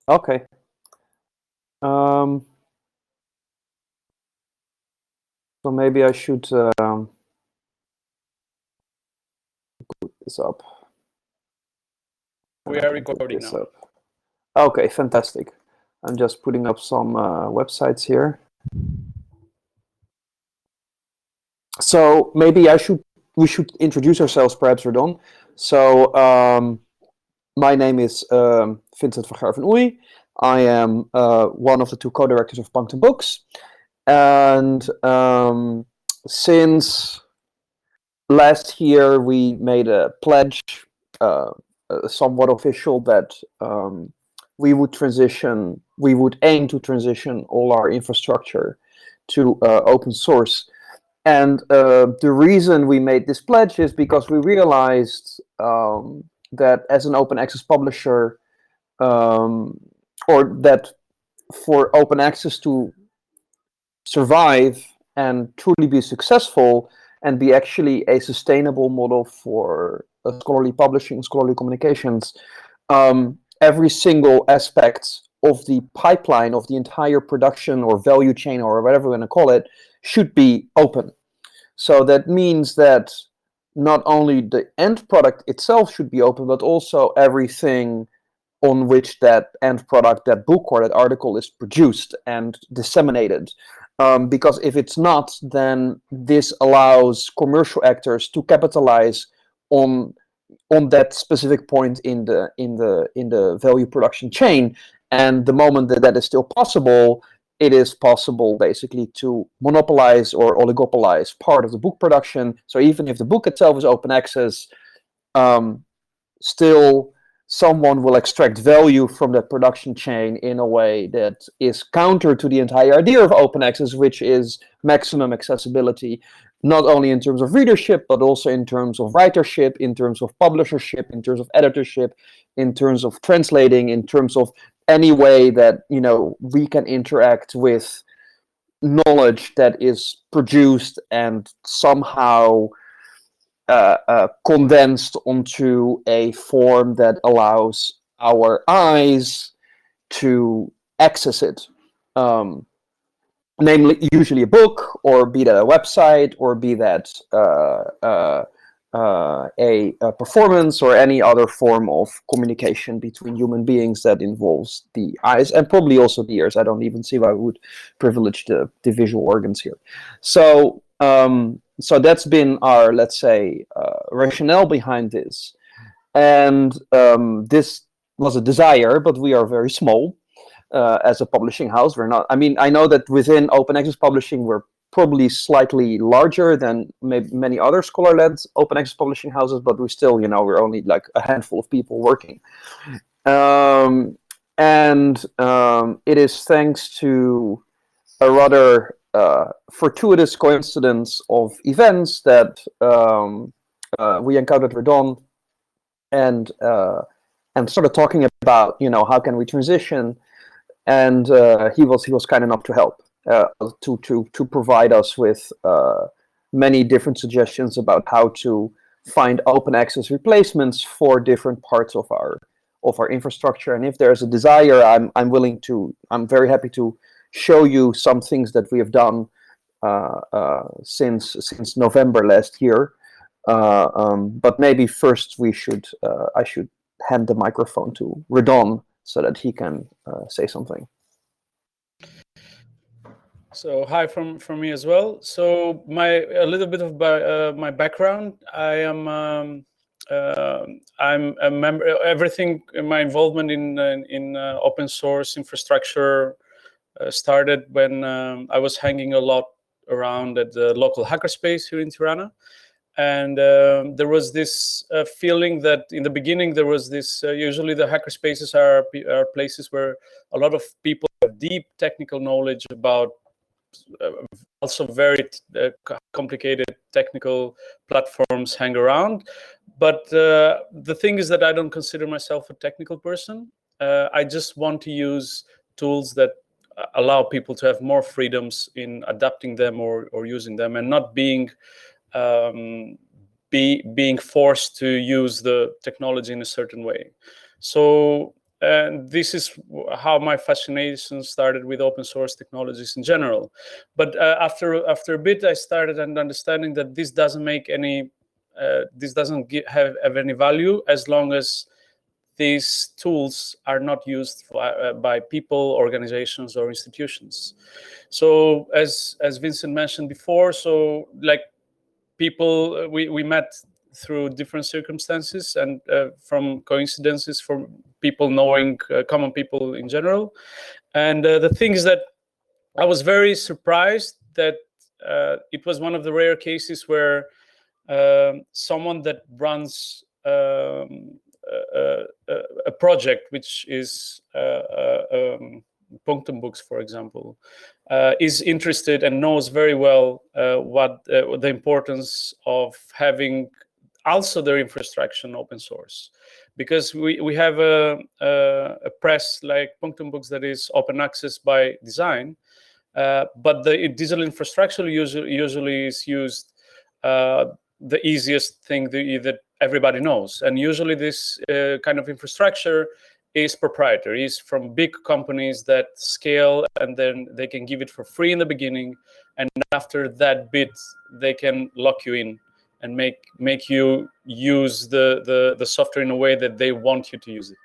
Okay. So maybe I should put this up. We are recording now. Up. Okay, fantastic. I'm just putting up some websites here. So maybe we should introduce ourselves, perhaps, Redon. So my name is Vincent van Gerven Oei. I am one of the two co-directors of Punctum Books, and since last year we made a pledge, somewhat official, that we would aim to transition all our infrastructure to open source. And the reason we made this pledge is because we realized that as an open access publisher, or that for open access to survive and truly be successful and be actually a sustainable model for scholarly publishing, scholarly communications, every single aspect of the pipeline of the entire production or value chain, or whatever we're going to call it, should be open. So that means that not only the end product itself should be open, but also everything on which that end product, that book or that article is produced and disseminated. Because if it's not, then this allows commercial actors to capitalize on that specific point in the value production chain. And the moment that that is still possible, it is possible basically to monopolize or oligopolize part of the book production. So even if the book itself is open access, still someone will extract value from that production chain in a way that is counter to the entire idea of open access, which is maximum accessibility, not only in terms of readership, but also in terms of writership, in terms of publishership, in terms of editorship, in terms of translating, in terms of any way that, you know, we can interact with knowledge that is produced and somehow condensed onto a form that allows our eyes to access it. Namely, usually a book, or be that a website, or be that a performance, or any other form of communication between human beings that involves the eyes and probably also the ears. I don't even see why we would privilege the visual organs here. So so that's been our, let's say, rationale behind this. And this was a desire, but we are very small as a publishing house. We're not, I mean, I know that within open access publishing, we're probably slightly larger than many other scholar-led open access publishing houses, but we still, you know, we're only like a handful of people working. And it is thanks to a rather fortuitous coincidence of events that we encountered Redon and started talking about, you know, how can we transition, and he was kind enough to help, to provide us with many different suggestions about how to find open access replacements for different parts of our infrastructure. And if there's a desire, I'm very happy to show you some things that we have done since November last year. But maybe first I should hand the microphone to Redon so that he can say something. So hi from me as well. So a little bit of my background. I'm a member. Everything, my involvement in open source infrastructure started when I was hanging a lot around at the local hackerspace here in Tirana. And there was this feeling that in the beginning there was this, usually the hackerspaces are places where a lot of people have deep technical knowledge about also very complicated technical platforms hang around. But the thing is that I don't consider myself a technical person. I just want to use tools that allow people to have more freedoms in adapting them or using them, and not being being forced to use the technology in a certain way. So this is how my fascination started with open source technologies in general. But after a bit, I started understanding that this doesn't make any, this doesn't have any value as long as these tools are not used by people, organizations, or institutions. So as Vincent mentioned before, so like people, we met through different circumstances and from coincidences, from people knowing common people in general. And the thing is that I was very surprised that it was one of the rare cases where someone that runs a project which is punctum books, for example, is interested and knows very well what the importance of having also their infrastructure open source, because we have a press like punctum books that is open access by design, but the digital infrastructure usually is used the easiest thing that everybody knows, and usually this kind of infrastructure is proprietary, is from big companies that scale, and then they can give it for free in the beginning, and after that bit they can lock you in and make you use the software in a way that they want you to use it.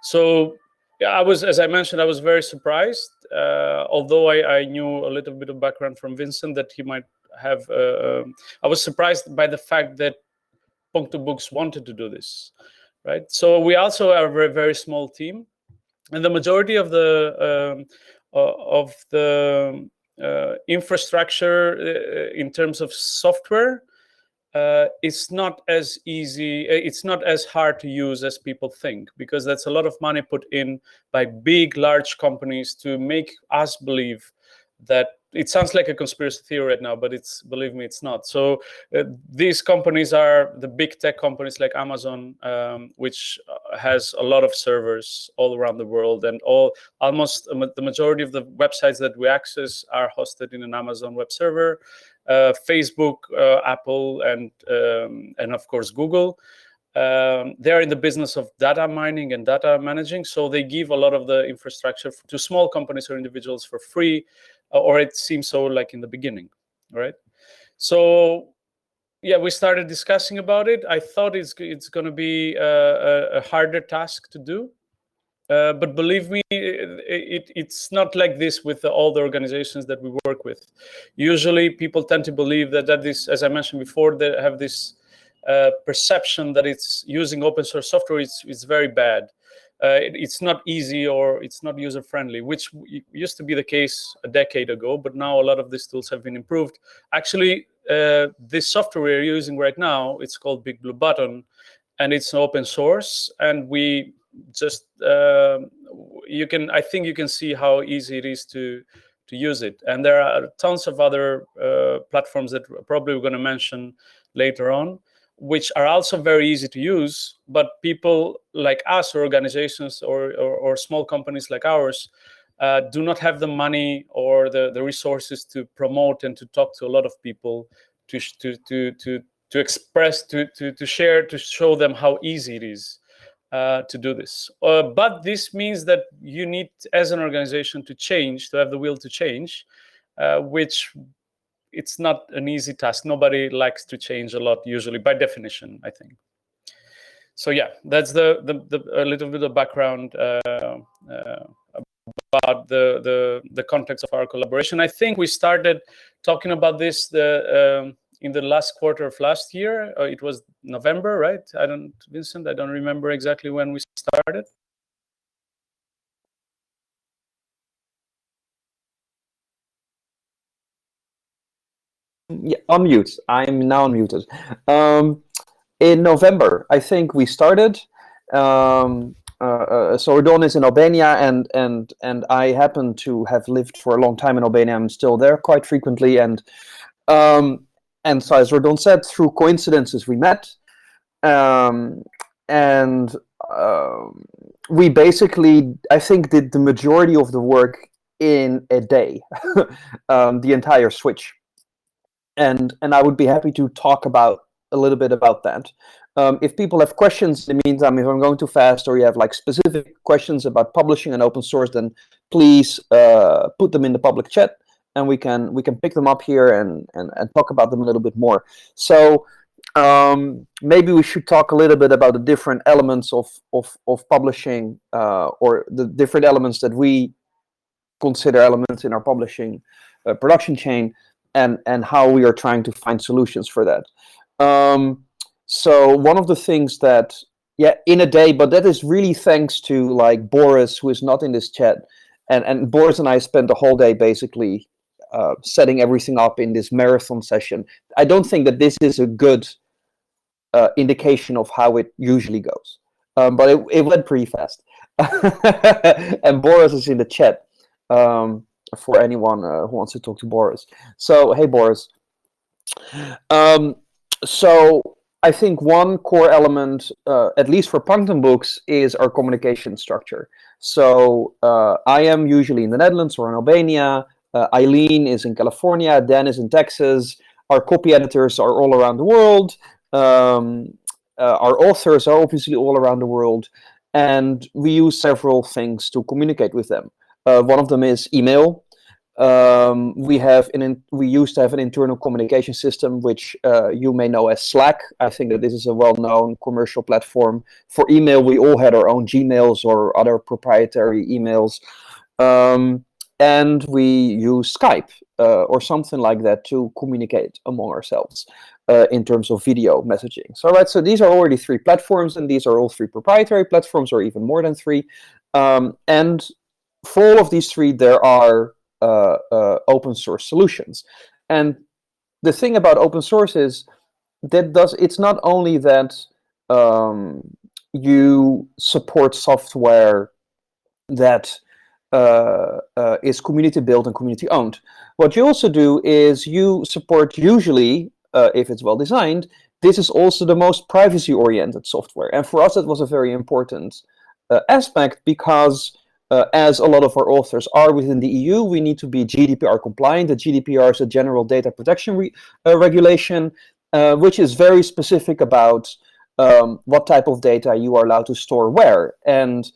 So yeah, I was, as I mentioned, I was very surprised, although I knew a little bit of background from Vincent that he might have. I was surprised by the fact that punctum books wanted to do this. Right. So we also are a very, very small team, and the majority of the infrastructure in terms of software, it's not as easy. It's not as hard to use as people think, because that's a lot of money put in by big, large companies to make us believe that. It sounds like a conspiracy theory right now, but it's, believe me, it's not. So these companies are the big tech companies like Amazon, which has a lot of servers all around the world, and almost the majority of the websites that we access are hosted in an Amazon web server. Facebook, Apple, and of course Google. They're in the business of data mining and data managing, so they give a lot of the infrastructure to small companies or individuals for free, or it seems so, like in the beginning, right? So yeah, we started discussing about it. I thought it's going to be a harder task to do, but believe me, it's not like this with all the organizations that we work with. Usually people tend to believe that this, as I mentioned before, they have this perception that it's using open source software is very bad. It's not easy, or it's not user friendly, which used to be the case a decade ago, but now a lot of these tools have been improved. Actually, this software we're using right now, it's called Big Blue Button, and it's open source, and we just I think you can see how easy it is to use it. And there are tons of other platforms that probably we're going to mention later on, which are also very easy to use, but people like us, or organizations, or small companies like ours, do not have the money or the resources to promote and to talk to a lot of people, to express, to share, to show them how easy it is to do this. But this means that you need, as an organization, to change, to have the will to change, which it's not an easy task. Nobody likes to change a lot, usually, by definition, I think. So yeah, that's a little bit of background about the context of our collaboration. I think we started talking about this in the last quarter of last year. It was November, right? Vincent, I don't remember exactly when we started. Yeah, unmute. I'm now unmuted. In November, I think we started. So Redon is in Albania, and I happen to have lived for a long time in Albania. I'm still there quite frequently, and so, as Redon said, through coincidences we met, and we basically, I think, did the majority of the work in a day, the entire switch. And I would be happy to talk about a little bit about that. If people have questions in the meantime, if I'm going too fast, or you have like specific questions about publishing and open source, then please put them in the public chat, and we can pick them up here and talk about them a little bit more. So maybe we should talk a little bit about the different elements of publishing, or the different elements that we consider elements in our publishing production chain, and how we are trying to find solutions for that. So one of the things that, yeah, in a day, but that is really thanks to like Boris, who is not in this chat, and Boris and I spent the whole day basically setting everything up in this marathon session. I don't think that this is a good indication of how it usually goes, but it went pretty fast. And Boris is in the chat, for anyone who wants to talk to Boris. So hey, Boris. So I think one core element, at least for punctum books, is our communication structure. So I am usually in the Netherlands or in Albania. Eileen is in California. Dan is in Texas. Our copy editors are all around the world. Our authors are obviously all around the world. And we use several things to communicate with them. One of them is email. We used to have an internal communication system, which you may know as Slack. I think that this is a well-known commercial platform. For email, we all had our own Gmails or other proprietary emails. And we use Skype or something like that to communicate among ourselves in terms of video messaging. So these are already 3 platforms, and these are all 3 proprietary platforms, or even more than 3. And for all of these 3, there are open source solutions. And the thing about open source is that it's not only that you support software that is community built and community owned. What you also do is you support, usually, if it's well designed, this is also the most privacy oriented software. And for us, that was a very important aspect, because as a lot of our authors are within the EU, we need to be GDPR compliant. The GDPR is a general data protection regulation, which is very specific about what type of data you are allowed to store where. And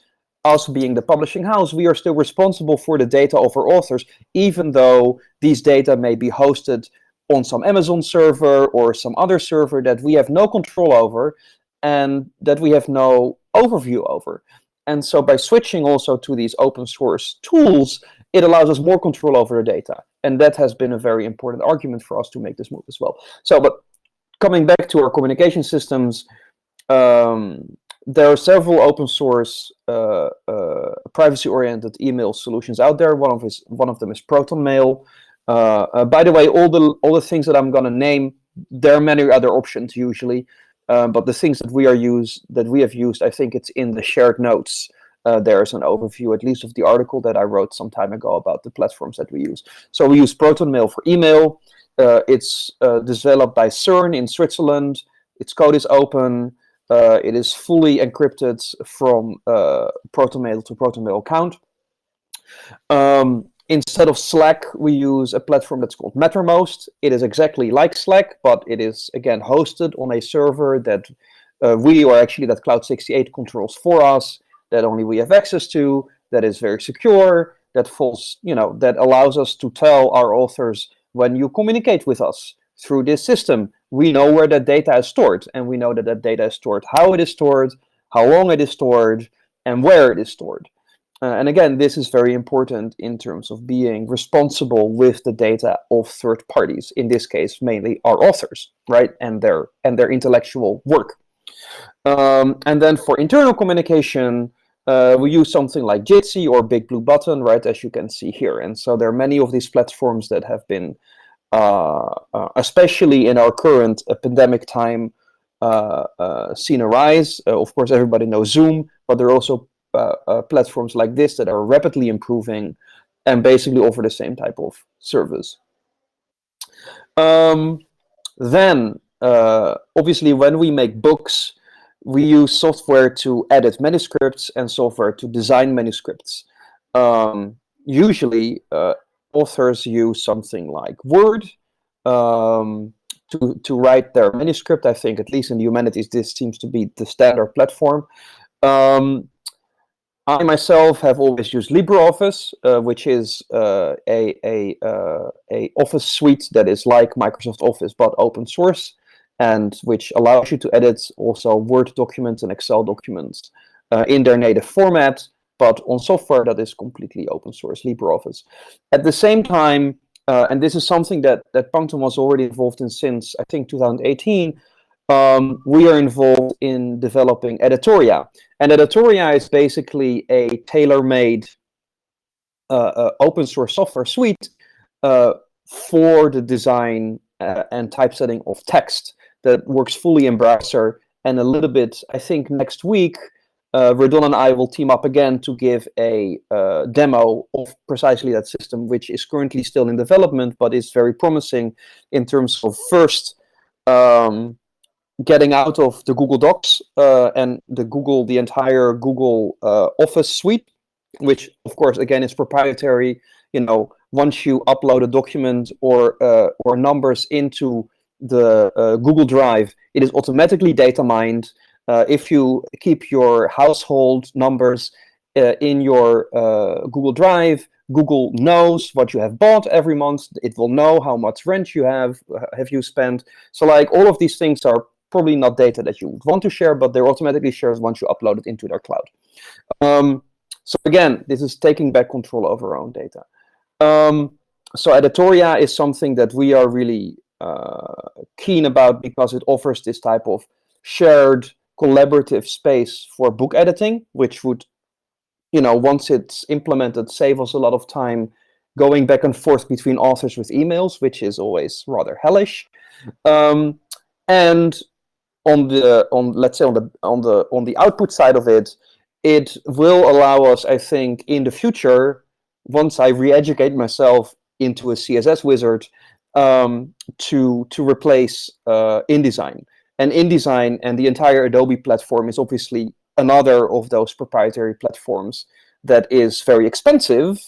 us being the publishing house, we are still responsible for the data of our authors, even though these data may be hosted on some Amazon server or some other server that we have no control over and that we have no overview over. And so by switching also to these open source tools, it allows us more control over the data. And that has been a very important argument for us to make this move as well. So, but coming back to our communication systems, there are several open source privacy-oriented email solutions out there. One of them is Proton Mail. By the way, all the things that I'm going to name, there are many other options usually. But the things that we have used, I think it's in the shared notes. There's an overview, at least of the article that I wrote some time ago about the platforms that we use. So we use Proton Mail for email. It's developed by CERN in Switzerland. Its code is open. It is fully encrypted from Proton Mail to Proton Mail account. Instead of Slack, we use a platform that's called Mattermost. It is exactly like Slack, but it is, again, hosted on a server that that Cloud68 controls for us, that only we have access to, that is very secure, that allows us to tell our authors, when you communicate with us through this system, we know where that data is stored, and we know that that data is stored, how it is stored, how long it is stored, and where it is stored. And again, this is very important in terms of being responsible with the data of third parties. In this case, mainly our authors, right, and their intellectual work. And then for internal communication, we use something like Jitsi or Big Blue Button, right, as you can see here. And so there are many of these platforms that have been, especially in our current pandemic time, seen a rise. Of course, everybody knows Zoom, but there are also platforms like this that are rapidly improving and basically offer the same type of service. Then, obviously, when we make books, we use software to edit manuscripts and software to design manuscripts. Usually, authors use something like Word to write their manuscript. I think, at least in the humanities, this seems to be the standard platform. I myself have always used LibreOffice, which is a Office suite that is like Microsoft Office but open source, and which allows you to edit also Word documents and Excel documents in their native format, but on software that is completely open source, LibreOffice. At the same time, and this is something that Punctum was already involved in since, I think, 2018, we are involved in developing Editoria. And Editoria is basically a tailor-made open source software suite for the design and typesetting of text that works fully in browser. And a little bit, I think next week, Redon and I will team up again to give a demo of precisely that system, which is currently still in development, but is very promising in terms of first getting out of the Google Docs and the entire Google Office suite, which of course again is proprietary. Once you upload a document or numbers into the Google Drive, it is automatically data mined. If you keep your household numbers in your Google Drive, Google knows what you have bought every month. It will know how much rent you have you spent. So like all of these things are probably not data that you would want to share, but they're automatically shared once you upload it into their cloud. So again, this is taking back control over our own data. So Editoria is something that we are really keen about because it offers this type of shared collaborative space for book editing, which would, once it's implemented, save us a lot of time going back and forth between authors with emails, which is always rather hellish. And on the output side of it, it will allow us, I think, in the future, once I re-educate myself into a CSS wizard, to replace InDesign. And InDesign and the entire Adobe platform is obviously another of those proprietary platforms that is very expensive,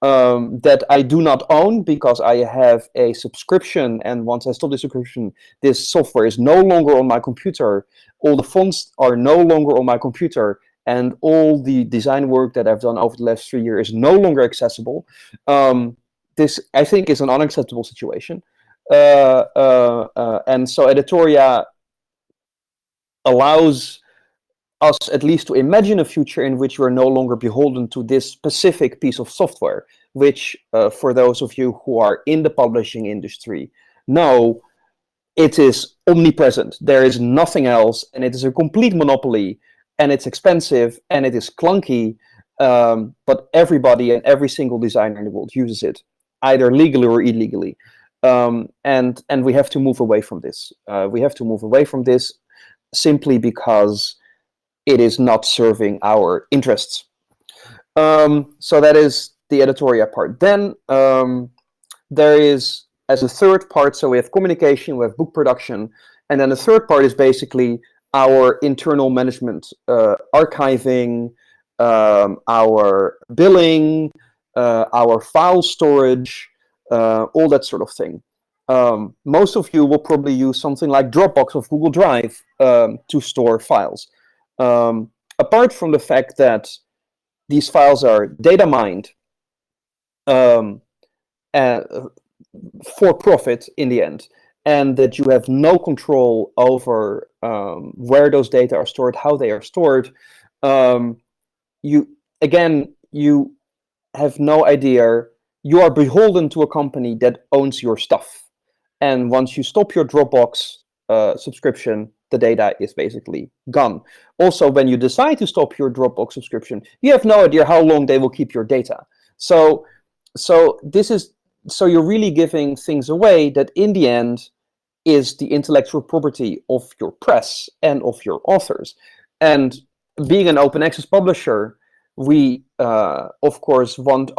that I do not own because I have a subscription, and once I stop the subscription, this software is no longer on my computer. All the fonts are no longer on my computer, and all the design work that I've done over the last 3 years is no longer accessible. This, I think, is an unacceptable situation. And so Editoria allows us at least to imagine a future in which we're no longer beholden to this specific piece of software, which for those of you who are in the publishing industry know, it is omnipresent. There is nothing else, and it is a complete monopoly, and it's expensive, and it is clunky, but everybody and every single designer in the world uses it, either legally or illegally. And we have to move away from this. We have to move away from this simply because it is not serving our interests. So that is the Editoria part. Then there is, as a third part, so we have communication, we have book production, and then the third part is basically our internal management, archiving, our billing, our file storage, all that sort of thing. Most of you will probably use something like Dropbox or Google Drive to store files. Apart from the fact that these files are data mined for profit in the end, and that you have no control over where those data are stored, how they are stored, you have no idea. You are beholden to a company that owns your stuff. And once you stop your Dropbox subscription, the data is basically gone. Also, when you decide to stop your Dropbox subscription, you have no idea how long they will keep your data. So you're really giving things away that in the end is the intellectual property of your press and of your authors. And being an open access publisher, we of course want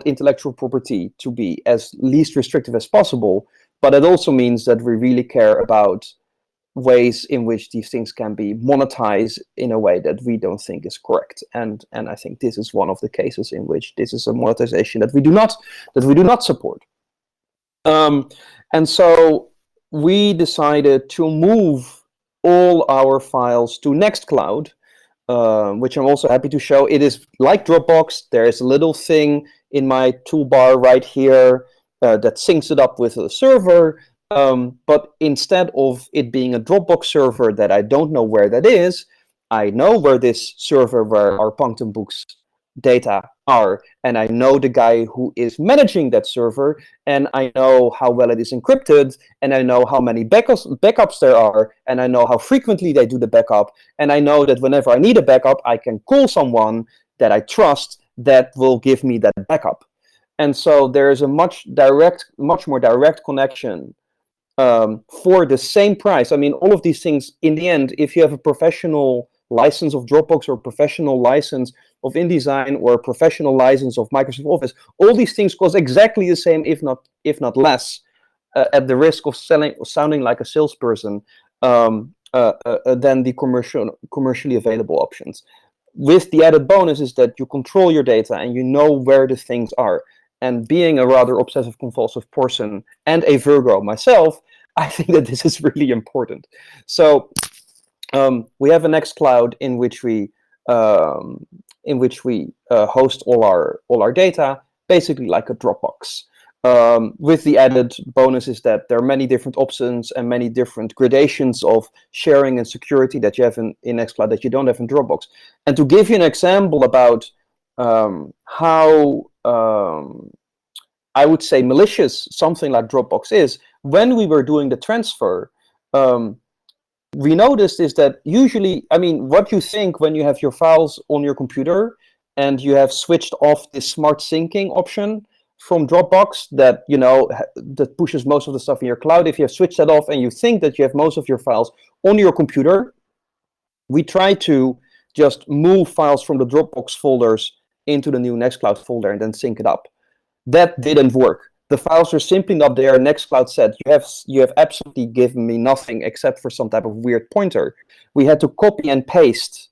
intellectual property to be as least restrictive as possible, but it also means that we really care about ways in which these things can be monetized in a way that we don't think is correct. And I think this is one of the cases in which this is a monetization that we do not support. And so we decided to move all our files to Nextcloud, which I'm also happy to show. It is like Dropbox. There is a little thing in my toolbar right here that syncs it up with a server. But instead of it being a Dropbox server that I don't know where that is, I know where this server where our Punctum books data are, and I know the guy who is managing that server, and I know how well it is encrypted, and I know how many backups there are, and I know how frequently they do the backup, and I know that whenever I need a backup, I can call someone that I trust that will give me that backup. And so there is a much more direct connection for the same price. I mean, all of these things, in the end, if you have a professional license of Dropbox or professional license of InDesign or professional license of Microsoft Office, all these things cost exactly the same, if not less, at the risk of sounding like a salesperson, than the commercially available options. With the added bonus is that you control your data and you know where the things are. And being a rather obsessive compulsive person and a Virgo myself, I think that this is really important. So we have a Nextcloud in which we host all our data, basically like a Dropbox. With the added bonus is that there are many different options and many different gradations of sharing and security that you have in Nextcloud that you don't have in Dropbox. And to give you an example about how I would say malicious something like Dropbox is, when we were doing the transfer, we noticed is that usually, I mean, what you think when you have your files on your computer and you have switched off this smart syncing option from Dropbox that, that pushes most of the stuff in your cloud. If you have switched that off and you think that you have most of your files on your computer, we try to just move files from the Dropbox folders into the new Nextcloud folder and then sync it up. That didn't work. The files are simply not there. Nextcloud said, you have absolutely given me nothing except for some type of weird pointer. We had to copy and paste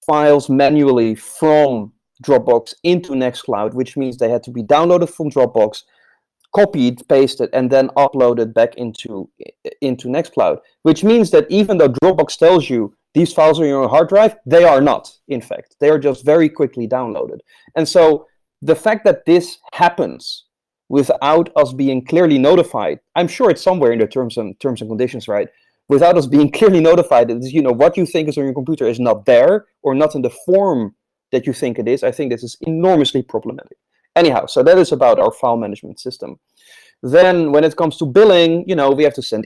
files manually from Dropbox into Nextcloud, which means they had to be downloaded from Dropbox, copied, pasted, and then uploaded back into Nextcloud, which means that even though Dropbox tells you these files are on your hard drive, they are not, in fact. They are just very quickly downloaded. And so the fact that this happens without us being clearly notified, I'm sure it's somewhere in the terms and conditions, right? Without us being clearly notified that what you think is on your computer is not there or not in the form that you think it is, I think this is enormously problematic. Anyhow, so that is about our file management system. Then when it comes to billing, we have to send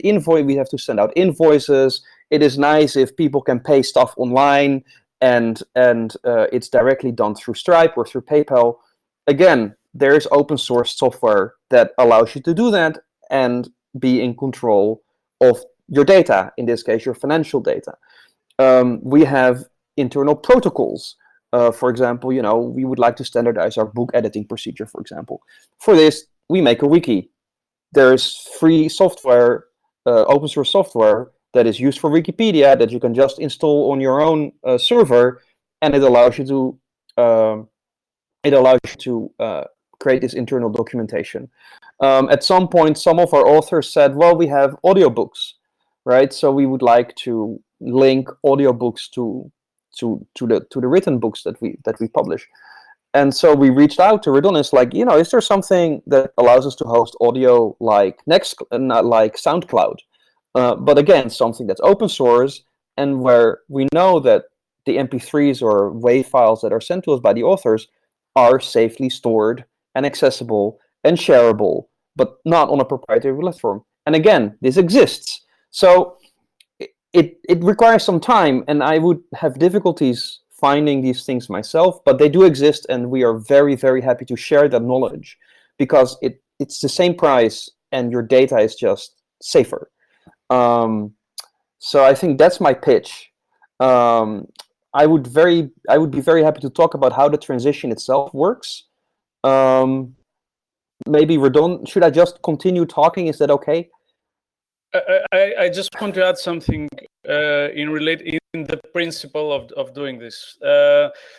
out invoices. It is nice if people can pay stuff online and it's directly done through Stripe or through PayPal. Again, there's open source software that allows you to do that and be in control of your data, in this case, your financial data. We have internal protocols. For example, we would like to standardize our book editing procedure, for example. For this, we make a wiki. There's free software, open source software that is used for Wikipedia that you can just install on your own server, and it allows you to create this internal documentation. At some point, some of our authors said, well, we have audiobooks, right? So we would like to link audiobooks to the written books that we publish. And so we reached out to Redon. It's like, is there something that allows us to host audio like SoundCloud? But again, something that's open source and where we know that the MP3s or WAV files that are sent to us by the authors are safely stored and accessible and shareable, but not on a proprietary platform. And again, this exists. So it requires some time, and I would have difficulties finding these things myself, but they do exist, and we are very, very happy to share that knowledge because it's the same price and your data is just safer. So I think that's my pitch. I would be very happy to talk about how the transition itself works. Maybe Redon, should I just continue talking? Is that okay? I just want to add something in the principle of doing this.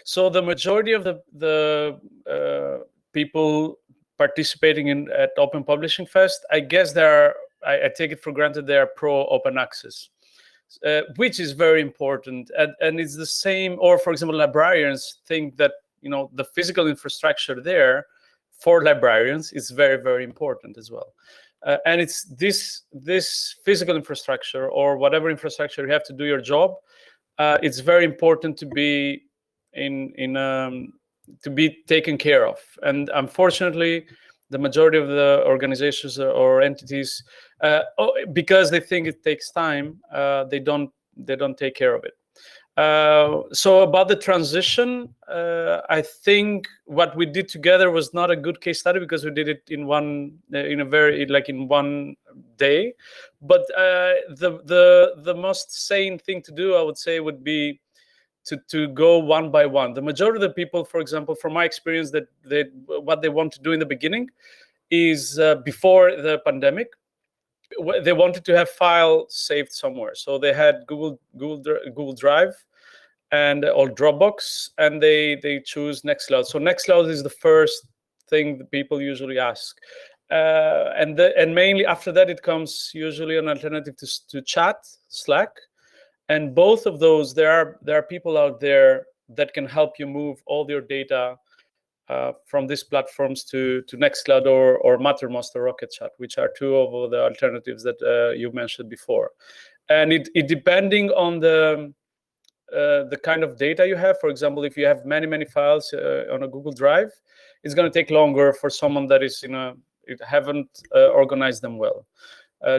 So the majority of the people participating at Open Publishing Fest, I guess there are I take it for granted they are pro open access, which is very important. And it's the same, or for example, librarians think that, the physical infrastructure there for librarians is very, very important as well. And it's this physical infrastructure, or whatever infrastructure you have to do your job, it's very important to be to be taken care of. And unfortunately, the majority of the organizations or entities, because they think it takes time, they don't take care of it. So about the transition, I think what we did together was not a good case study, because we did it in one day. But the most sane thing to do, I would say, would be to go one by one. The majority of the people, for example, from my experience, that what they want to do in the beginning is, before the pandemic, they wanted to have file saved somewhere. So they had Google Drive or Dropbox, and they choose Nextcloud. So Nextcloud is the first thing that people usually ask, and mainly after that it comes usually an alternative to chat, Slack. And both of those, there are people out there that can help you move all your data from these platforms to Nextcloud or Mattermost or Rocket Chat, which are two of the alternatives that you mentioned before. And it depending on the kind of data you have. For example, if you have many files on a Google Drive, it's going to take longer for someone that is haven't organized them well,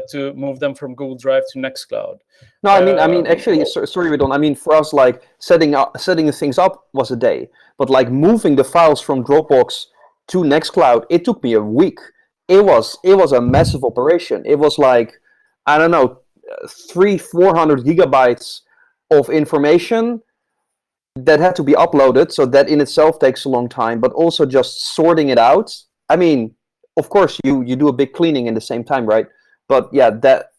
to move them from Google Drive to Nextcloud. No, I mean, actually, sorry, Redon. I mean, for us, like setting things up was a day, but like moving the files from Dropbox to Nextcloud, it took me a week. It was a massive operation. It was like, I don't know, 300-400 gigabytes of information that had to be uploaded. So that in itself takes a long time. But also just sorting it out. I mean, of course, you do a big cleaning in the same time, right? But yeah, that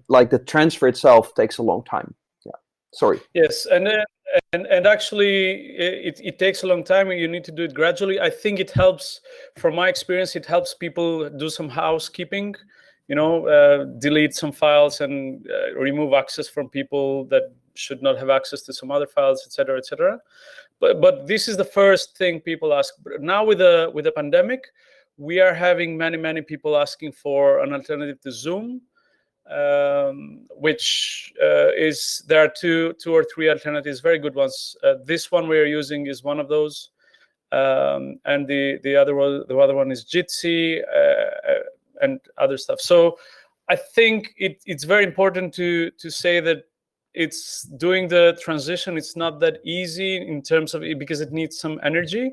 like the transfer itself takes a long time. Yeah, sorry. Yes, and actually it takes a long time, and you need to do it gradually. I think it helps, from my experience, it helps people do some housekeeping, delete some files and remove access from people that should not have access to some other files, etc., etc. But this is the first thing people ask. Now with the pandemic, we are having many people asking for an alternative to Zoom, which there are two or three alternatives, very good ones. This one we are using is one of those, and the other one is Jitsi, and other stuff. So I think it's very important to say that it's doing the transition. It's not that easy in terms of it, because it needs some energy,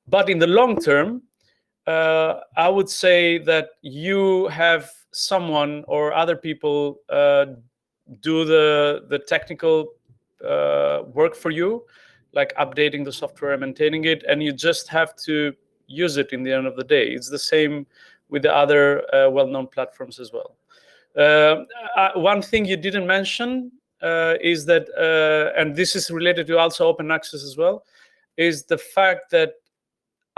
but in the long term, I would say that you have someone or other people do the technical work for you, like updating the software, maintaining it, and you just have to use it in the end of the day. It's the same with the other well-known platforms as well. One thing you didn't mention is that, and this is related to also open access as well, is the fact that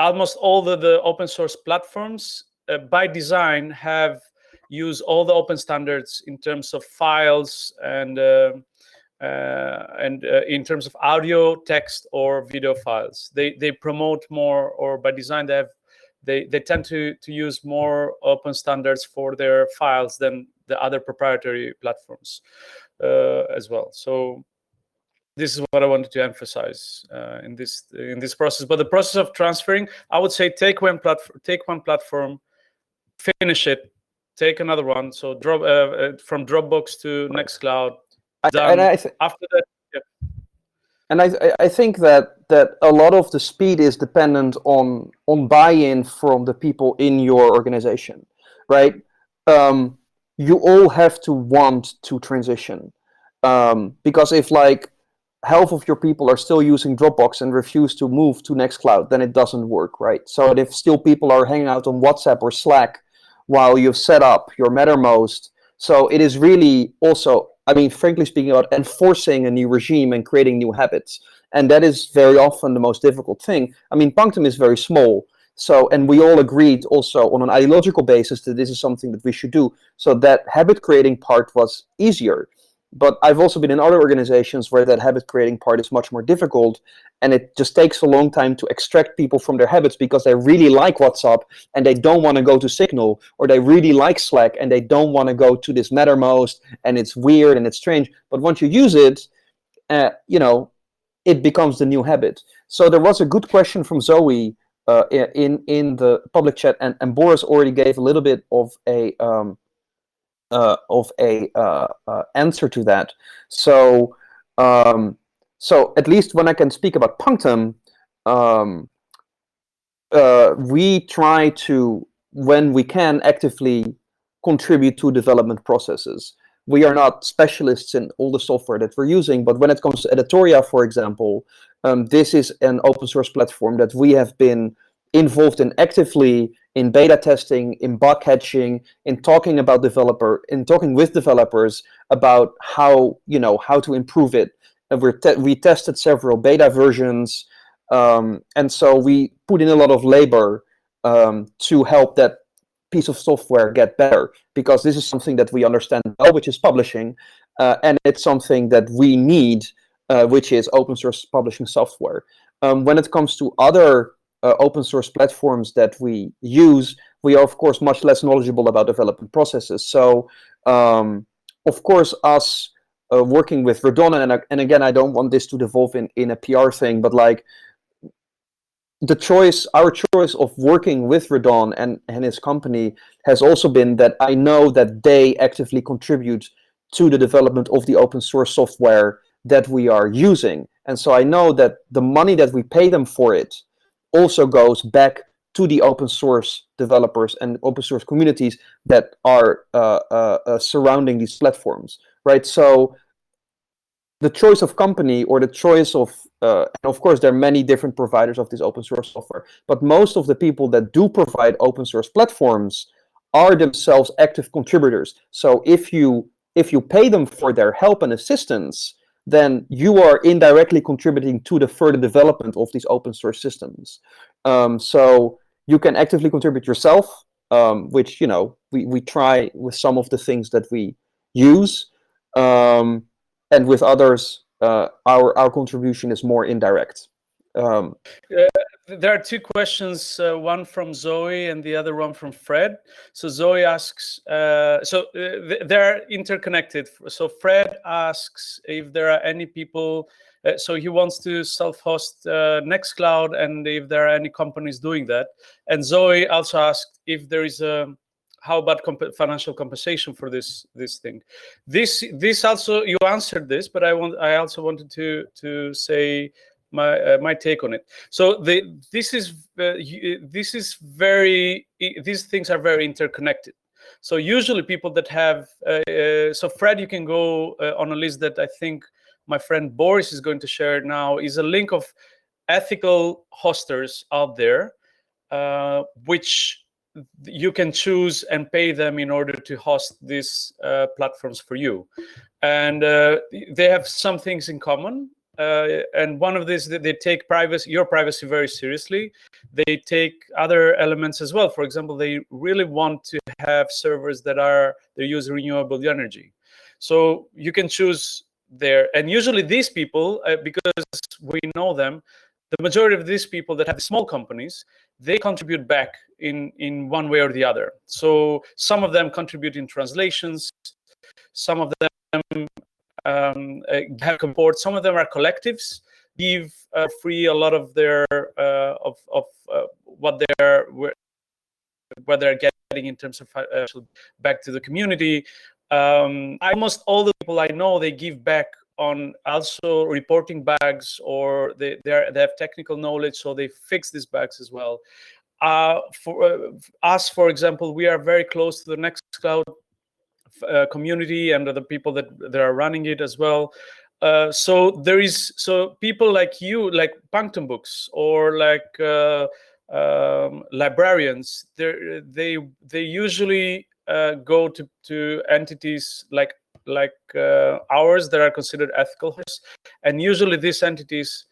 almost all the open source platforms by design have used all the open standards in terms of files and in terms of audio, text, or video files. They promote more, or by design they tend to use more open standards for their files than the other proprietary platforms as well. So this is what I wanted to emphasize in this process. But the process of transferring, I would say, take one platform, finish it, take another one. So from Dropbox to Nextcloud. After that, yeah. And I think that a lot of the speed is dependent on buy-in from the people in your organization, right? You all have to want to transition, because if like half of your people are still using Dropbox and refuse to move to Nextcloud, then it doesn't work, right? So if still people are hanging out on WhatsApp or Slack while you've set up your Mattermost, so it is really also, I mean, frankly speaking, about enforcing a new regime and creating new habits. And that is very often the most difficult thing. I mean, Punctum is very small, So, and we all agreed also on an ideological basis that this is something that we should do. So that habit creating part was easier. But I've also been in other organizations where that habit creating part is much more difficult, and it just takes a long time to extract people from their habits because they really like WhatsApp and they don't want to go to Signal, or they really like Slack and they don't want to go to this Mattermost, and it's weird and it's strange. But once you use it, it becomes the new habit. So there was a good question from Zoe in the public chat, and Boris already gave a little bit of a answer to that. So so at least when I can speak about Punctum, we try to, when we can, actively contribute to development processes. We are not specialists in all the software that we're using, but when it comes to Editoria, for example, this is an open source platform that we have been involved in actively in beta testing, in bug catching, in talking with developers about how to improve it. And we tested several beta versions, and so we put in a lot of labor to help that piece of software get better, because this is something that we understand well, which is publishing, and it's something that we need, which is open source publishing software. When it comes to other open source platforms that we use, we are of course much less knowledgeable about development processes. So of course, us working with Redon, and again, I don't want this to devolve in a PR thing, but like our choice of working with Redon and his company has also been that I know that they actively contribute to the development of the open source software that we are using. And so I know that the money that we pay them for it also goes back to the open source developers and open source communities that are surrounding these platforms, right? So the choice of company, or the choice of, and of course there are many different providers of this open source software, but most of the people that do provide open source platforms are themselves active contributors. So if you pay them for their help and assistance, then you are indirectly contributing to the further development of these open source systems. So you can actively contribute yourself, which we try with some of the things that we use. And with others, our contribution is more indirect. There are two questions, one from Zoe and the other one from Fred. So Zoe asks, they're interconnected. So Fred asks if there are any people, so he wants to self-host Nextcloud, and if there are any companies doing that. And Zoe also asked if there is how about financial compensation for this thing? This also, you answered this, but I also wanted to say my take on it. So these things are very interconnected. So usually people that have so Fred, you can go on a list that I think my friend Boris is going to share now, is a link of ethical hosters out there, which you can choose and pay them in order to host these platforms for you. And they have some things in common. And one of these, they take your privacy very seriously. They take other elements as well. For example, they really want to have servers that use renewable energy. So you can choose there. And usually these people, because we know them, the majority of these people that have small companies, they contribute back in one way or the other. So some of them contribute in translations, some of them have support, some of them are collectives, give free a lot of their what they're getting in terms of back to the community. Almost all the people I know, they give back on also reporting bugs, or they have technical knowledge, so they fix these bugs as well. For us, for example, we are very close to the Nextcloud community and the people that are running it as well. So people like you, like Punctum Books, or like librarians, they usually go to entities like ours that are considered ethical, and usually these entities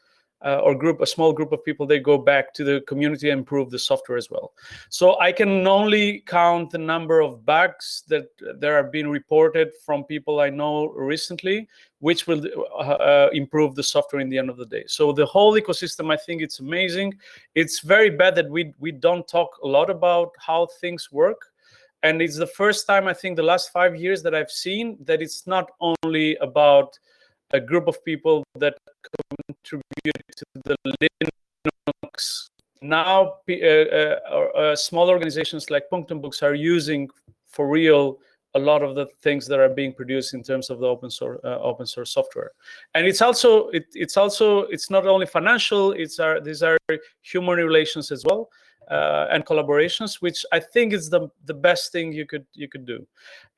or a small group of people, they go back to the community and improve the software as well. So I can only count the number of bugs that there have been reported from people I know recently, which will improve the software in the end of the day. So the whole ecosystem, I think it's amazing. It's very bad that we don't talk a lot about how things work. And it's the first time, I think, the last 5 years that I've seen that it's not only about a group of people that contribute to the Linux. Now, small organizations like Punctum Books are using for real a lot of the things that are being produced in terms of the open source software. And it's also it's not only financial. These are human relations as well, and collaborations, which I think is the best thing you could do.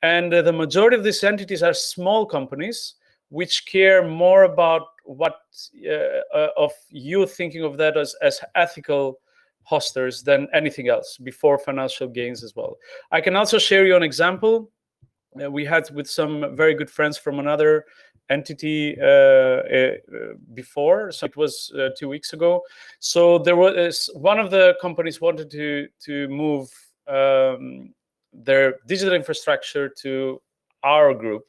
And the majority of these entities are small companies which care more about what of you thinking of that as ethical hosters than anything else, before financial gains as well. I can also share you an example we had with some very good friends from another entity before. So it was 2 weeks ago. So there was one of the companies wanted to move their digital infrastructure to our group.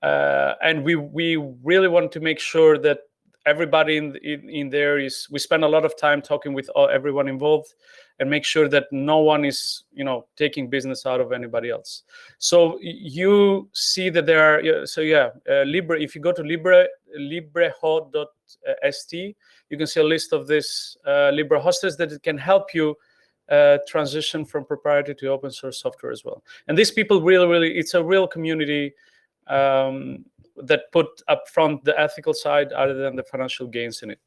And we really want to make sure that everybody in there is. We spend a lot of time talking with everyone involved, and make sure that no one is taking business out of anybody else. So you see that there are. So yeah, Libre. If you go to libreho.st, you can see a list of these Libre hosters that can help you transition from proprietary to open source software as well. And these people really, it's a real community that put up front the ethical side other than the financial gains in it.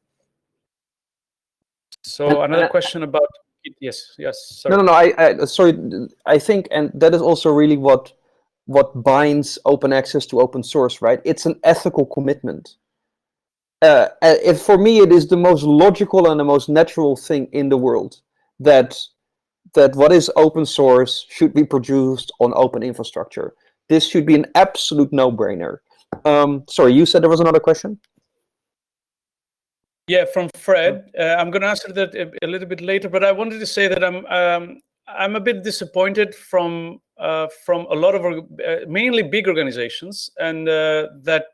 So another question about yes, sorry. No. Sorry. I think, and that is also really what binds open access to open source, right? It's an ethical commitment. For me, it is the most logical and the most natural thing in the world that what is open source should be produced on open infrastructure. This should be an absolute no-brainer. Sorry, you said there was another question? Yeah, from Fred. I'm going to answer that a little bit later, but I wanted to say that I'm a bit disappointed from a lot of mainly big organizations, and that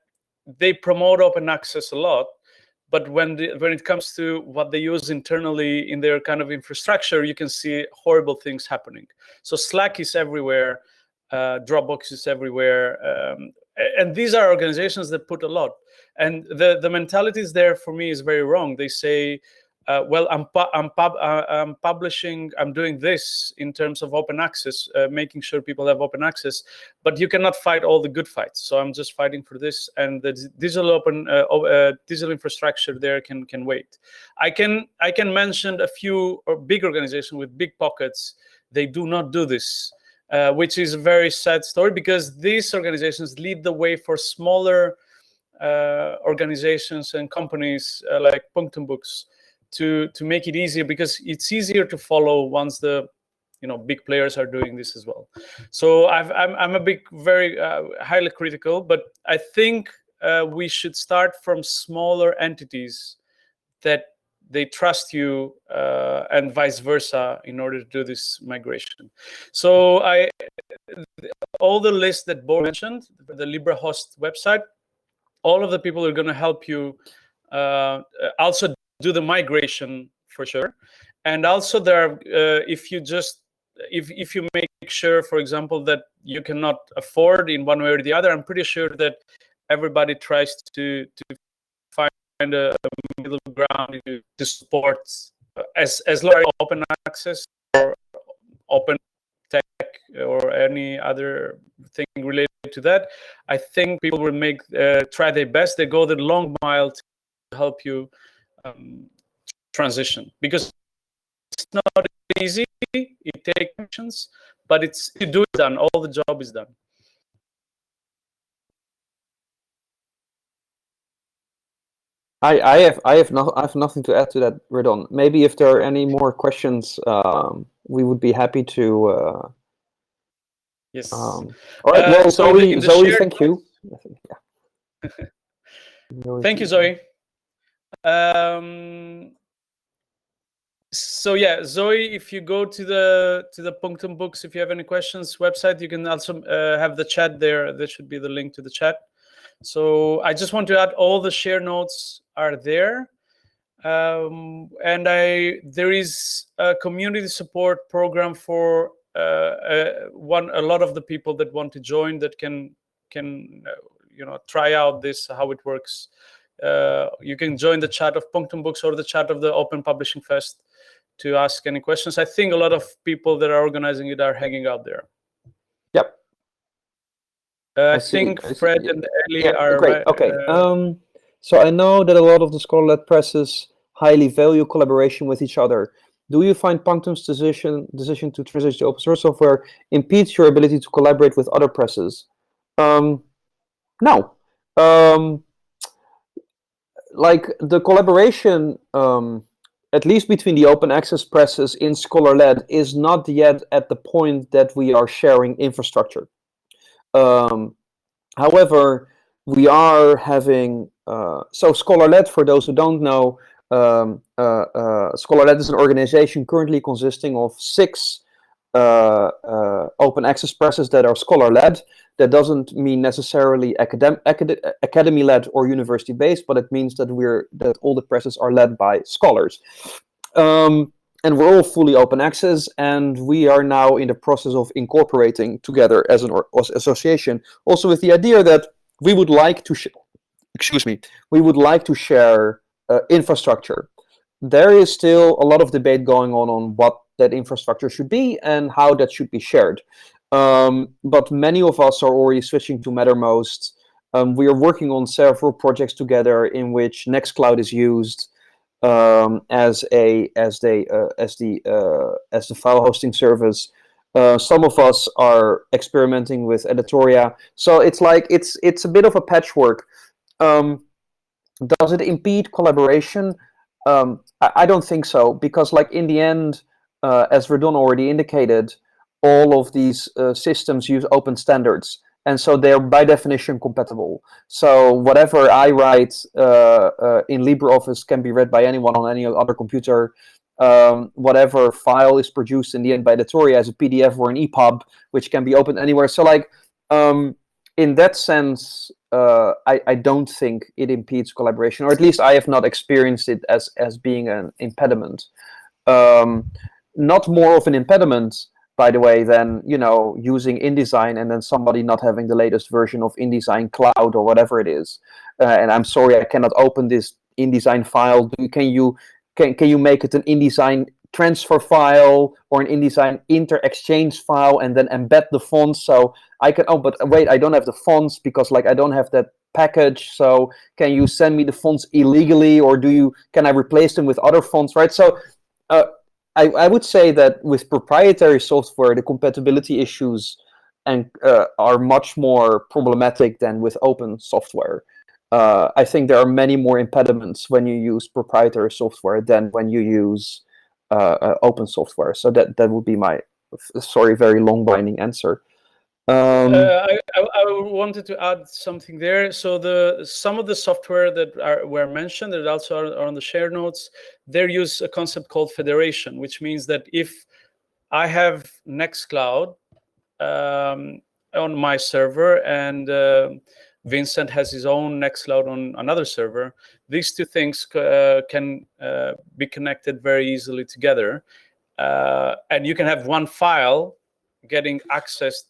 they promote open access a lot. But when it comes to what they use internally in their kind of infrastructure, you can see horrible things happening. So Slack is everywhere, Dropbox is everywhere, and these are organizations that put a lot. And the mentalities there for me is very wrong. They say, well, I'm publishing, I'm doing this in terms of open access, making sure people have open access, but you cannot fight all the good fights. So I'm just fighting for this, and the digital digital infrastructure there can wait. I can mention a few big organizations with big pockets. They do not do this, which is a very sad story, because these organizations lead the way for smaller organizations and companies like Punctum Books to make it easier, because it's easier to follow once the big players are doing this as well. So I'm a big, very highly critical, but I think we should start from smaller entities that they trust you, and vice versa, in order to do this migration. So all the lists that Bo mentioned, the LibreHost website, all of the people are going to help you also do the migration for sure. And also there are, if you make sure, for example, that you cannot afford in one way or the other, I'm pretty sure that everybody tries to find a middle ground to support as long as open access or open tech or any other thing related to that. I think people will try their best. They go the long mile to help you transition, because it's not easy. It takes patience, but you do it done. All the job is done. I have nothing to add to that, Redon. Maybe if there are any more questions, we would be happy to. Yes. All right. Well, Zoe, thank you. Thank you, Zoe. So yeah, Zoe, if you go to the Punctum Books, if you have any questions website, you can also have the chat there. There should be the link to the chat. So I just want to add, all the share notes are there. And there is a community support program for a lot of the people that want to join, that can try out this, how it works. You can join the chat of Punctum Books or the chat of the Open Publishing Fest to ask any questions. I think a lot of people that are organizing it are hanging out there. Yep. I think Fred and Ellie are great. Okay. So I know that a lot of the scholar-led presses highly value collaboration with each other. Do you find Punctum's decision to transition to open source software impedes your ability to collaborate with other presses? No. Like the collaboration, at least between the open access presses in scholar-led, is not yet at the point that we are sharing infrastructure. However, we are having, so Scholar-led, for those who don't know, Scholar-led is an organization currently consisting of 6 open access presses that are Scholar-led. That doesn't mean necessarily academy-led or university-based, but it means that all the presses are led by scholars. And we're all fully open access, and we are now in the process of incorporating together as an association, also with the idea that we would like to share infrastructure. There is still a lot of debate going on what that infrastructure should be and how that should be shared. But many of us are already switching to Mattermost. We are working on several projects together in which Nextcloud is used as the file hosting service. Some of us are experimenting with Editoria, so it's like it's a bit of a patchwork. Does it impede collaboration? I don't think so, because like in the end, as Redon already indicated, all of these systems use open standards. And so they're by definition compatible. So whatever I write in LibreOffice can be read by anyone on any other computer. Whatever file is produced in the end by Editoria as a PDF or an EPUB, which can be opened anywhere. So like, in that sense, I don't think it impedes collaboration, or at least I have not experienced it as being an impediment. Not more of an impediment, by the way, than using InDesign and then somebody not having the latest version of InDesign Cloud or whatever it is. And I'm sorry, I cannot open this InDesign file. Can you make it an InDesign transfer file or an InDesign inter-exchange file and then embed the fonts? So I can. Oh, but wait, I don't have the fonts because I don't have that package. So can you send me the fonts illegally, or can I replace them with other fonts? Right. So. I would say that with proprietary software, the compatibility issues are much more problematic than with open software. I think there are many more impediments when you use proprietary software than when you use open software. So that would be my, very long-winding answer. I wanted to add something there. So some of the software that were mentioned, that also are on the share notes, they use a concept called federation, which means that if I have Nextcloud on my server and Vincent has his own Nextcloud on another server, these two things can be connected very easily together. And you can have one file getting accessed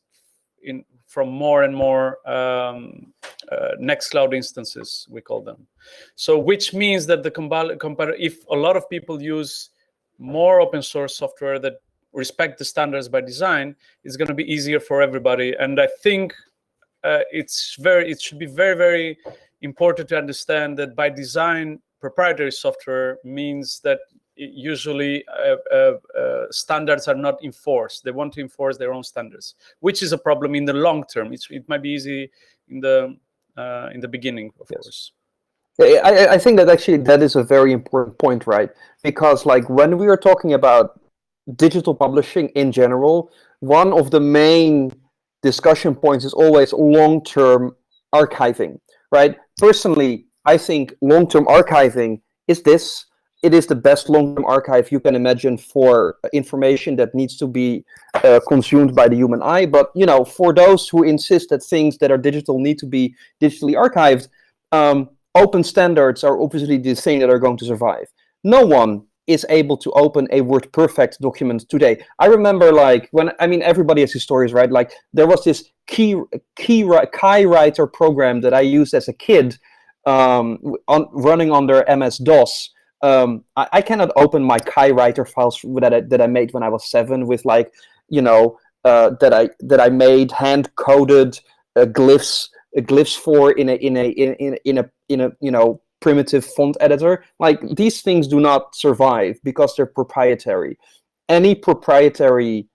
from more and more Nextcloud instances, we call them. So which means that if a lot of people use more open source software that respect the standards by design, it's going to be easier for everybody. And I think it should be very, very important to understand that by design, proprietary software means that usually standards are not enforced. They want to enforce their own standards, which is a problem in the long term. It might be easy in the beginning, of course. I think that actually that is a very important point, right? Because when we are talking about digital publishing in general, one of the main discussion points is always long-term archiving, right? Personally, I think long-term archiving is this. It is the best long-term archive you can imagine for information that needs to be consumed by the human eye. But for those who insist that things that are digital need to be digitally archived, open standards are obviously the thing that are going to survive. No one is able to open a WordPerfect document today. I remember, everybody has his stories, right? Like, there was this KaiWriter program that I used as a kid, running under MS-DOS. I cannot open my KaiWriter files that I made when I was 7 with that I made hand coded glyphs for in a primitive font editor. Like, these things do not survive because they're proprietary. Any proprietary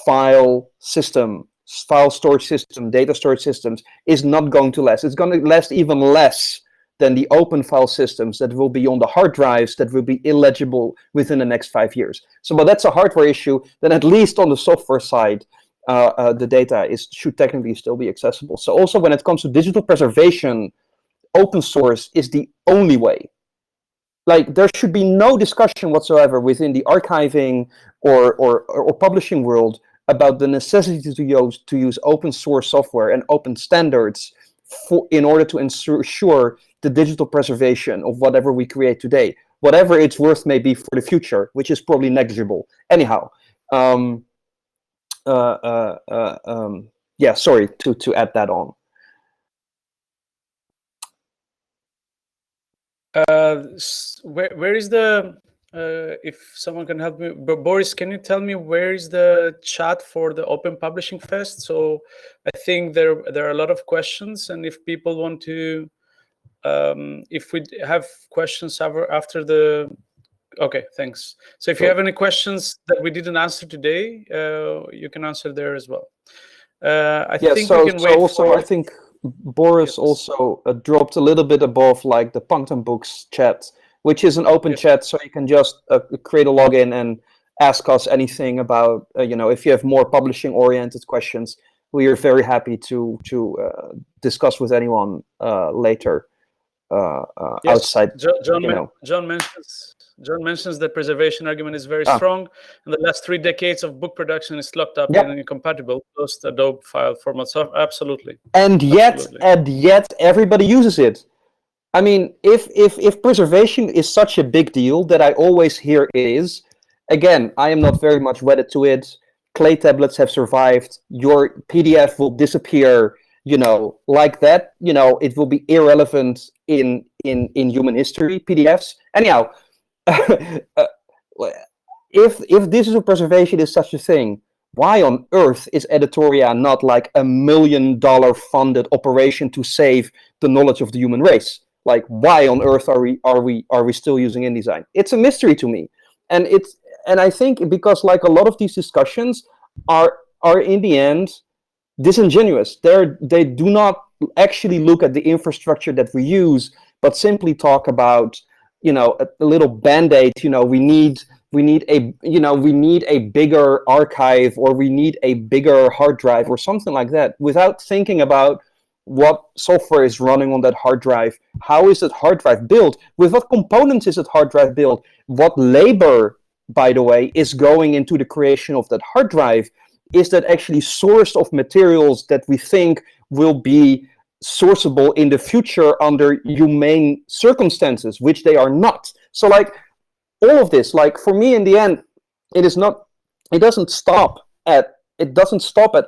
file storage system, data storage systems is not going to last. It's going to last even less than the open file systems that will be on the hard drives that will be illegible within the next 5 years. So, but that's a hardware issue. Then at least on the software side, the data should technically still be accessible. So also when it comes to digital preservation, open source is the only way. Like, there should be no discussion whatsoever within the archiving or publishing world about the necessity to use open source software and open standards in order to ensure the digital preservation of whatever we create today, whatever its worth may be for the future, which is probably negligible. Anyhow, yeah, sorry to add that on. Where is the if someone can help me, but Boris, can you tell me where is the chat for the Open Publishing Fest? So I think there are a lot of questions, and if people want to, if we have questions after the, okay, thanks. So if you have any questions that we didn't answer today, you can answer there as well. I think we can wait also, I think Boris also dropped a little bit above, like, the Punctum Books chat, which is an open chat, so you can just create a login and ask us anything about, if you have more publishing-oriented questions. We are very happy to discuss with anyone later outside. John mentions that preservation argument is very strong, and the last 3 decades of book production is locked up in an incompatible post-Adobe file format. So absolutely. And yet everybody uses it. I mean, if preservation is such a big deal that I always hear it is, again, I am not very much wedded to it. Clay tablets have survived. Your PDF will disappear, like that. It will be irrelevant in human history, PDFs. Anyhow, if digital preservation is such a thing, why on earth is Editoria not like $1 million funded operation to save the knowledge of the human race? Like, why on earth are we still using InDesign? It's a mystery to me, and I think because, like, a lot of these discussions are in the end disingenuous. They do not actually look at the infrastructure that we use, but simply talk about, a little band-aid. We need a bigger archive, or we need a bigger hard drive or something like that, without thinking about what software is running on that hard drive. How is that hard drive built? With what components is that hard drive built? What labor, by the way, is going into the creation of that hard drive? Is that actually sourced of materials that we think will be sourceable in the future under humane circumstances, which they are not? So, like, all of this, like, for me, in the end, it doesn't stop at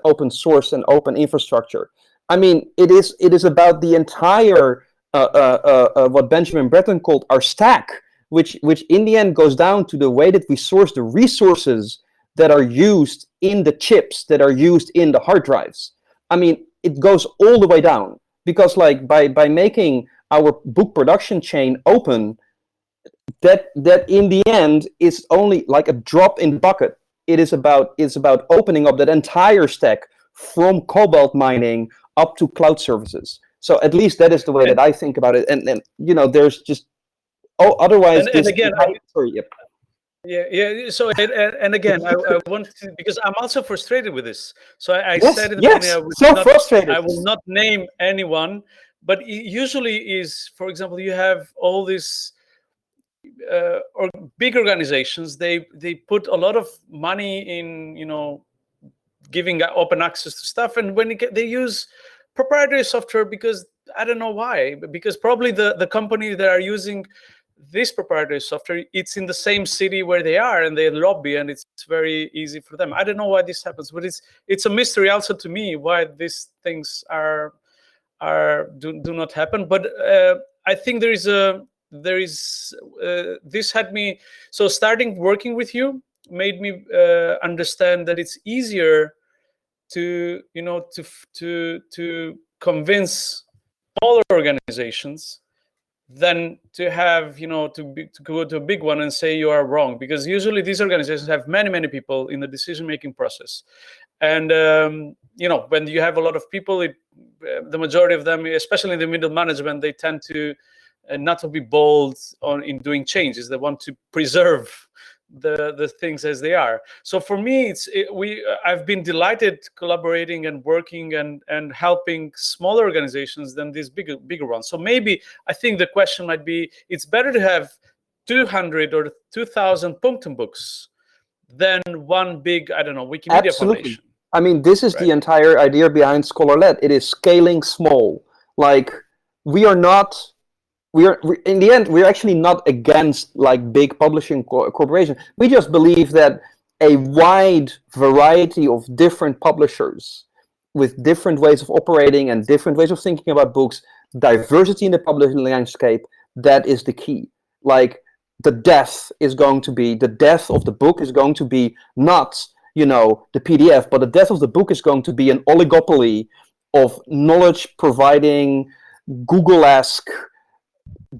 open source and open infrastructure. I mean, it is about the entire what Benjamin Breton called our stack, which in the end goes down to the way that we source the resources that are used in the chips, that are used in the hard drives. I mean, it goes all the way down, because, like, by making our book production chain open, that in the end is only like a drop in the bucket. It's about opening up that entire stack from cobalt mining up to cloud services. So at least that is the way that I think about it. And there's just otherwise. And again, So and again, I want to, because I'm also frustrated with this. So I said in the beginning, I will not name anyone, but it usually is, for example, you have all these or big organizations, they put a lot of money in, giving open access to stuff, and when they use proprietary software, because I don't know why, because probably the company that are using this proprietary software, it's in the same city where they are, and they lobby, and it's very easy for them. I don't know why this happens, but it's a mystery also to me why these things do not happen. But I think this had me, so starting working with you made me understand that it's easier to convince smaller organizations than to have to go to a big one and say you are wrong, because usually these organizations have many people in the decision-making process, and when you have a lot of people, the majority of them, especially in the middle management, they tend to not to be bold in doing changes. They want to preserve the things as they are. So for me, I've been delighted collaborating and working and helping smaller organizations than these bigger ones. So maybe I think the question might be, it's better to have 200 or 2,000 punctum books than one big, I don't know, Wikimedia Foundation. I mean, this is the entire idea behind Scholar-led. It is scaling small. Like, in the end, we're actually not against like big publishing corporations. We just believe that a wide variety of different publishers with different ways of operating and different ways of thinking about books, diversity in the publishing landscape, that is the key. Like, the death of the book is going to be not, the PDF, but the death of the book is going to be an oligopoly of knowledge providing, Google-esque,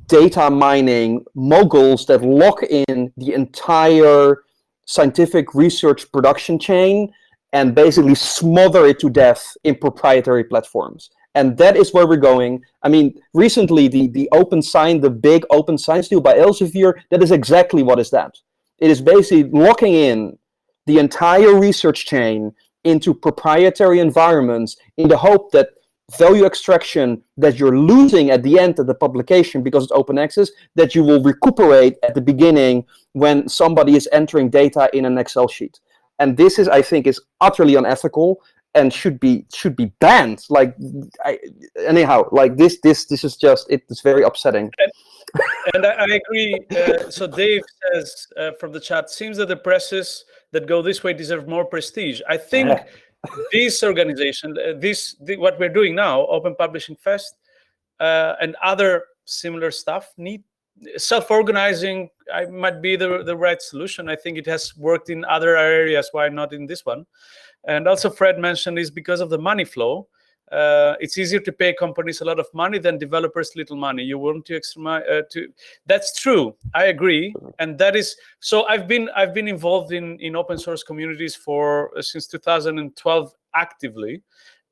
data mining moguls that lock in the entire scientific research production chain and basically smother it to death in proprietary platforms. And that is where we're going. I mean, recently the big open science deal by Elsevier, that is exactly what is that. It is basically locking in the entire research chain into proprietary environments in the hope that value extraction that you're losing at the end of the publication because it's open access, that you will recuperate at the beginning when somebody is entering data in an Excel sheet. And this is, I think, is utterly unethical and should be banned. Like, this is just, it's very upsetting. And I agree. So Dave says from the chat, seems that the presses that go this way deserve more prestige. I think this organization, what we're doing now, Open Publishing Fest, and other similar stuff, need self-organizing. Might be the right solution. I think it has worked in other areas. Why not in this one? And also, Fred mentioned is because of the money flow. It's easier to pay companies a lot of money than developers little money. You want to that's true. I agree, and that is so. I've been involved in open source communities since 2012 actively,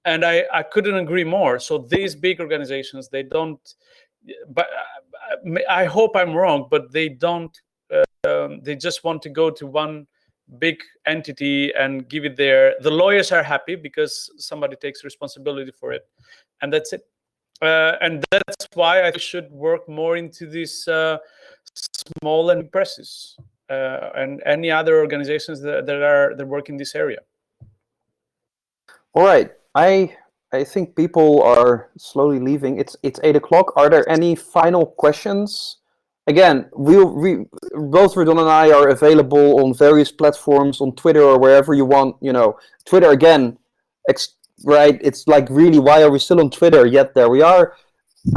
and I couldn't agree more. So these big organizations, they don't. But I hope I'm wrong, but they don't. They just want to go to one big entity and give it there. The lawyers are happy because somebody takes responsibility for it, and that's it. And that's why I should work more into these small and presses and any other organizations that work in this area. All right, I think people are slowly leaving. It's 8 o'clock. Are there any final questions? Again, we both Redon and I are available on various platforms, on Twitter or wherever you want. Twitter again, right? It's like, really, why are we still on Twitter? Yet there we are.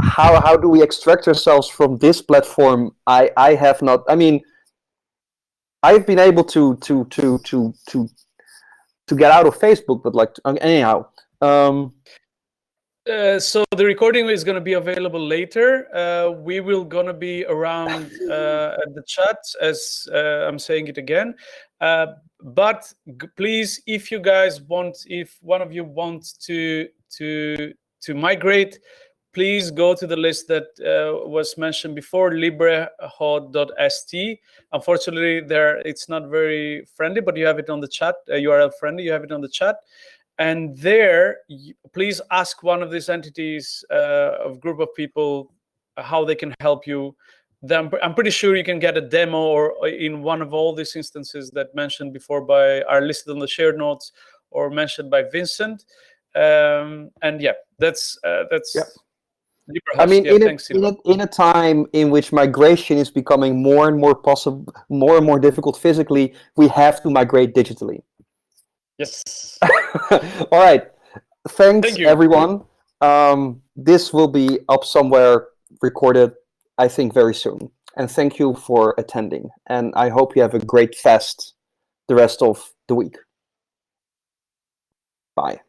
How do we extract ourselves from this platform? I have not. I mean, I've been able to get out of Facebook, but anyhow. So the recording is going to be available later. We will going to be around at the chat, as I'm saying it again. But please, if you guys want, if one of you wants to migrate, please go to the list that was mentioned before, librehod.st. Unfortunately, it's not very friendly, but you have it on the chat. URL friendly. You have it on the chat. And there, please ask one of these entities, of group of people, how they can help you. I'm pretty sure you can get a demo or in one of all these instances that mentioned before are listed on the shared notes or mentioned by Vincent. And yeah, that's Yep. LibreHost. I mean, Yeah, thanks, Silva. in a time in which migration is becoming more and more possible, more and more difficult physically, we have to migrate digitally. Yes. All right. Thanks, Thank you. everyone. This will be up somewhere recorded, I think, very soon. And thank you for attending. And I hope you have a great fest the rest of the week. Bye.